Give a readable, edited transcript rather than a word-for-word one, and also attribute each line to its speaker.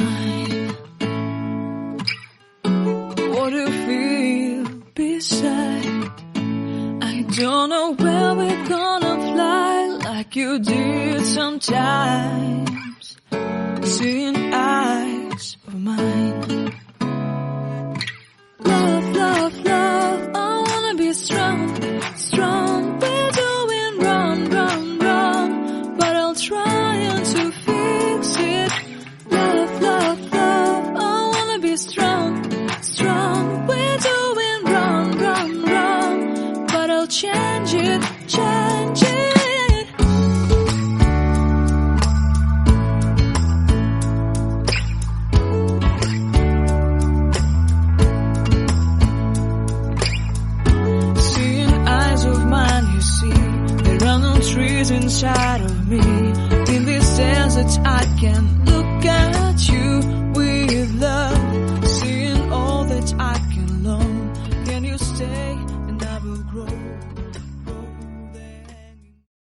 Speaker 1: mine. What do you feel beside? I don't know where we're gonna fly like you did sometimes. Seeing eyes of mine. Love, love, love, I wanna be strong, strong. We're doing wrong, wrong, wrong, but I'll try to fix it. Love, love, love, I wanna be strong, strong. We're doing wrong, wrong, wrong, but I'll change it, change it. Trees inside of me. In this desert I can look at you.